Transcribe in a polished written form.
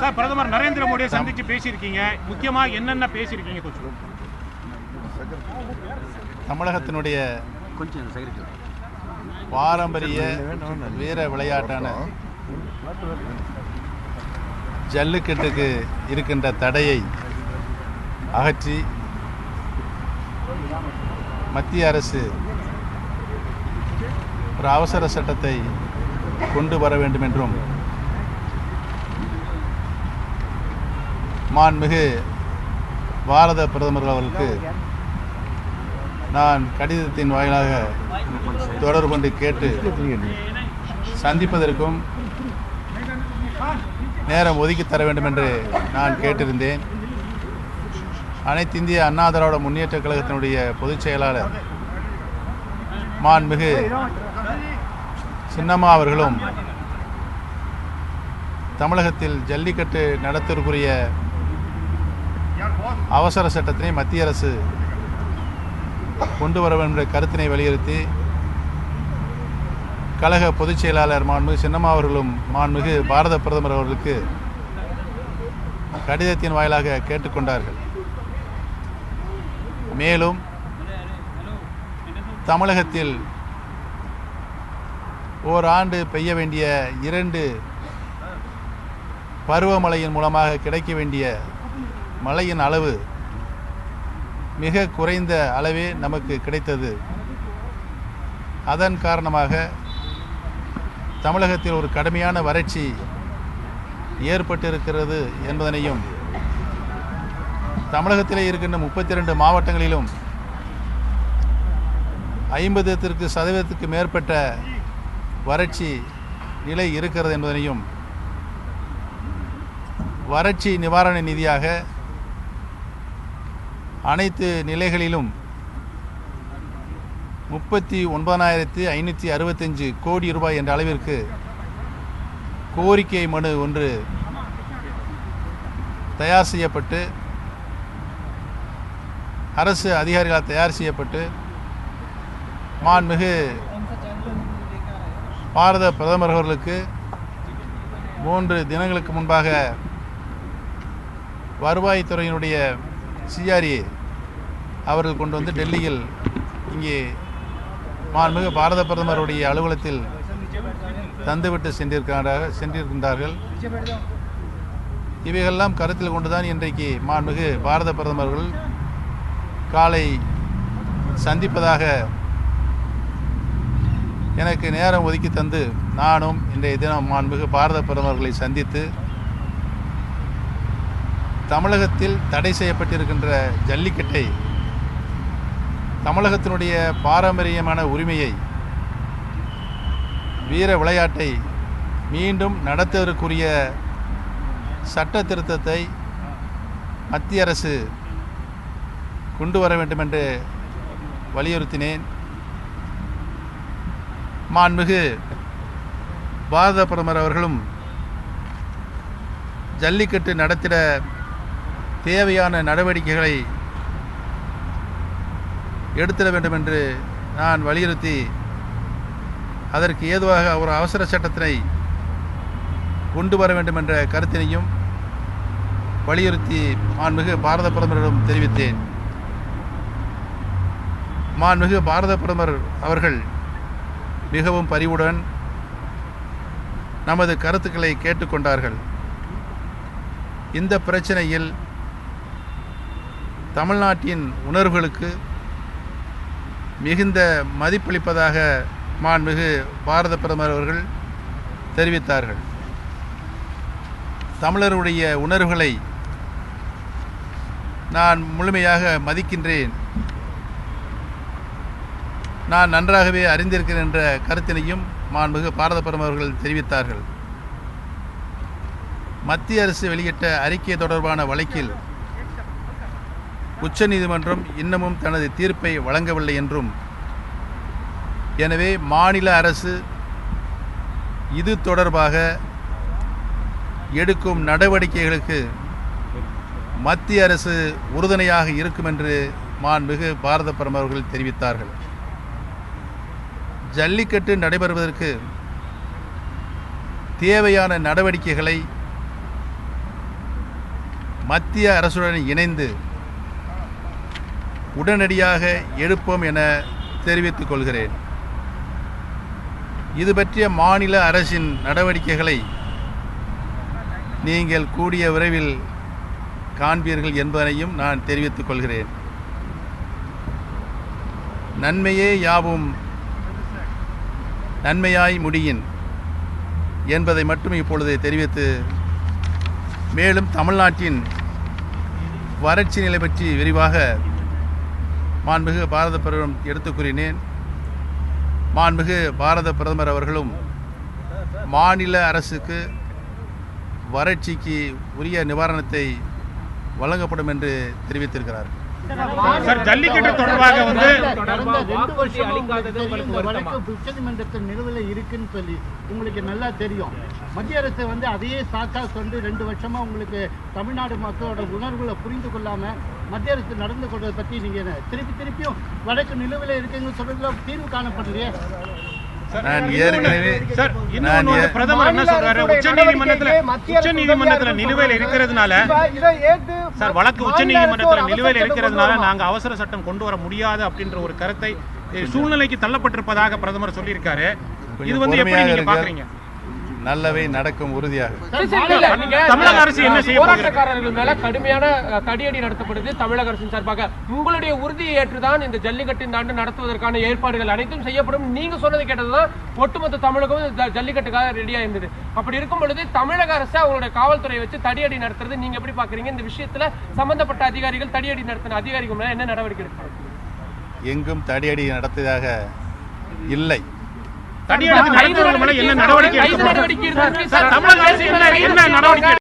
Sir, பிரதமர் நரேந்திர மோடியை சந்திச்சு பேசியிருக்கீங்க. முக்கியமா என்னென்ன பேசியிருக்கீங்க கொஞ்சம்? தமிழகத்தினுடைய பாரம்பரிய வீர விளையாட்டான ஜல்லிக்கட்டுக்கு இருக்கின்ற தடையை அகற்றி மத்திய அரசு ஒரு அவசர சட்டத்தை கொண்டு வர வேண்டும் என்றும் மாண்புமிகு பாரத பிரதமர் அவர்களுக்கு நான் கடிதத்தின் வாயிலாக தொடர்பு கொண்டு கேட்டு சந்திப்பதற்கும் நேரம் ஒதுக்கி தர வேண்டும் என்று நான் கேட்டிருந்தேன். அனைத்து இந்திய அண்ணா திராவிட முன்னேற்றக் கழகத்தினுடைய பொதுச் செயலாளர் மாண்புமிகு சின்னம்மா அவர்களும் தமிழகத்தில் ஜல்லிக்கட்டு நடத்துவதற்குரிய அவசர சட்டத்தினை மத்திய அரசு கொண்டு வர வேண்டும் என்ற கருத்தினை வலியுறுத்தி கழக பொதுச் செயலாளர் மாண்புமிகு சின்னம்மா அவர்களும் மாண்புமிகு பாரத பிரதமர் அவர்களுக்கு கடிதத்தின் வாயிலாக கேட்டுக்கொண்டார்கள். மேலும் தமிழகத்தில் ஓராண்டு பெய்ய வேண்டிய 2 பருவமழையின் மூலமாக கிடைக்க வேண்டிய மழையின் அளவு மிக குறைந்த அளவே நமக்கு கிடைத்தது. அதன் காரணமாக தமிழகத்தில் ஒரு கடுமையான வறட்சி ஏற்பட்டிருக்கிறது என்பதனையும் தமிழகத்திலே இருக்கின்ற 32 மாவட்டங்களிலும் 50% மேற்பட்ட வறட்சி நிலை இருக்கிறது என்பதனையும் வறட்சி நிவாரண நிதியாக அனைத்து நிலைகளிலும் 39,565 கோடி ரூபாய் என்ற அளவிற்கு கோரிக்கை மனு ஒன்று தயார் செய்யப்பட்டு அரசு அதிகாரிகளால் தயார் செய்யப்பட்டு மாண்புமிகு பாரத பிரதமர் அவர்களுக்கு 3 தினங்களுக்கு முன்பாக வருவாய்த்துறையினுடைய CRA அவர்கள் கொண்டு வந்து டெல்லியில் இங்கே மாண்புமிகு பாரத பிரதமருடைய அலுவலகத்தில் தந்துவிட்டு சென்றிருக்கின்றார்கள். இவைகளெல்லாம் கருத்தில் கொண்டுதான் இன்றைக்கு மாண்புமிகு பாரத பிரதமர்கள் காலை சந்திப்பதாக எனக்கு நேரம் ஒதுக்கி தந்து நானும் இன்றைய தினம் மாண்புமிகு பாரத பிரதமர்களை சந்தித்து தமிழகத்தில் தடை செய்யப்பட்டிருக்கின்ற ஜல்லிக்கட்டை தமிழகத்தினுடைய பாரம்பரியமான உரிமையை வீர விளையாட்டை மீண்டும் நடத்துவதற்குரிய சட்ட திருத்தத்தை மத்திய அரசு கொண்டு வர வேண்டும் என்று வலியுறுத்தினேன். மாண்புமிகு பாரத பிரதமர் அவர்களும் ஜல்லிக்கட்டு நடத்திட தேவையான நடவடிக்கைகளை எடுத்திட வேண்டும் என்று நான் வலியுறுத்தி அதற்கு ஏதுவாக ஒரு அவசர சட்டத்தினை கொண்டு வர வேண்டும் என்ற கருத்தினையும் வலியுறுத்தி மாண்புமிகு பாரத பிரதமரிடம் தெரிவித்தேன். மாண்புமிகு பாரத பிரதமர் அவர்கள் மிகவும் பரிவுடன் நமது கருத்துக்களை கேட்டுக்கொண்டார்கள். இந்த பிரச்சனையில் தமிழ்நாட்டின் உணர்வுகளுக்கு மிகுந்த மதிப்பளிப்பதாக மாண்புமிகு பாரத பிரதமர் அவர்கள் தெரிவித்தார்கள். தமிழருடைய உணர்வுகளை நான் முழுமையாக மதிக்கின்றேன், நான் நன்றாகவே அறிந்திருக்கிறேன் என்ற கருத்தினையும் மாண்புமிகு பாரத பிரதமர் அவர்கள் தெரிவித்தார்கள். மத்திய அரசு வெளியிட்ட அறிக்கை தொடர்பான வழக்கில் உச்சநீதிமன்றம் இன்னமும் தனது தீர்ப்பை வழங்கவில்லை என்றும், எனவே மாநில அரசு இது தொடர்பாக எடுக்கும் நடவடிக்கைகளுக்கு மத்திய அரசு உறுதுணையாக இருக்கும் என்று மாண்புமிகு பாரத பிரதமர் அவர்கள் தெரிவித்தார்கள். ஜல்லிக்கட்டு நடைபெறுவதற்கு தேவையான நடவடிக்கைகளை மத்திய அரசுடன் இணைந்து உடனடியாக எடுப்போம் என தெரிவித்துக் கொள்கிறேன். இது பற்றிய மாநில அரசின் நடவடிக்கைகளை நீங்கள் கூடிய விரைவில் காண்பீர்கள் என்பதனையும் நான் தெரிவித்துக் கொள்கிறேன். நன்மையே யாவும் நன்மையாய் முடியின் என்பதை மட்டும் இப்பொழுது தெரிவித்து, மேலும் தமிழ்நாட்டின் வறட்சி நிலை பற்றி விரிவாக மாண்புமிகு பாரத பிரதமர் எடுத்துக் கூறினேன். மாண்புமிகு பாரத பிரதமர் அவர்களும் மாநில அரசுக்கு வறட்சிக்கு உரிய நிவாரணத்தை வழங்கப்படும் என்று தெரிவித்திருக்கிறார். சார், ஜல்லிக்கட்டு தொடர்பாக வந்து கடந்த 2 வருஷமா இந்த வழக்கு உச்சநீதிமன்றத்தில் நிலுவையில் இருக்குன்னு சொல்லி உங்களுக்கு நல்லா தெரியும். மத்திய அரசு வந்து அதையே சாக்கா கொண்டு 2 வருஷமா உங்களுக்கு தமிழ்நாடு மக்களோட உணர்வுகளை புரிந்து கொள்ளாம மத்திய அரசு நடந்து கொள்வதை பற்றி நீங்க திருப்பியும் வழக்கு நிலுவையில் இருக்குன்னு சொல்றதுல தீர்வு காணப்படலையே. நான் ஏற்கனவே பிரதமர் என்ன சொல்றாரு, உச்சநீதிமன்றத்தில் நிலுவையில் இருக்கிறதுனால சார் வழக்கு உச்சநீதிமன்றத்தில் நிலுவையில் இருக்கிறதுனால நாங்க அவசர சட்டம் கொண்டு வர முடியாது அப்படின்ற ஒரு கருத்தை சூழ்நிலைக்கு தள்ளப்பட்டிருப்பதாக பிரதமர் சொல்லியிருக்காரு. இது வந்து எப்படி நீங்க பாக்குறீங்க? நல்லவை நடக்கும் உறுதியாக. தமிழக அரசு என்ன செய்ய போராட்டக்காரர்கள் மேல கடுமையான தடியடி நடத்தப்படுது தமிழக அரசின் சார்பாக. உங்களுடைய உறுதியை ஏற்றுதான் இந்த ஜல்லிக்கட்டு இந்த ஆண்டு நடத்துவதற்கான ஏற்பாடுகள் அனைத்தும் செய்யப்படும். நீங்க சொன்னதை கேட்டதுதான் ஒட்டுமொத்த தமிழகம் ஜல்லிக்கட்டுக்காக ரெடியா இருந்தது. அப்படி இருக்கும் பொழுது தமிழக அரசு அவங்களுடைய காவல்துறை வச்சு தடியடி நடத்துறது நீங்க எப்படி பாக்குறீங்க? இந்த விஷயத்துல சம்பந்தப்பட்ட அதிகாரிகள் தடியடி நடத்தின அதிகாரிகள் மேல என்ன நடவடிக்கை எடுப்பாங்க? எங்கும் தடியடி நடத்தியதாக இல்லை. தடியடி நடத்துவதற்கு என்ன நடவடிக்கை எடுக்கப்படும்? தமிழக அரசு என்ன நடவடிக்கை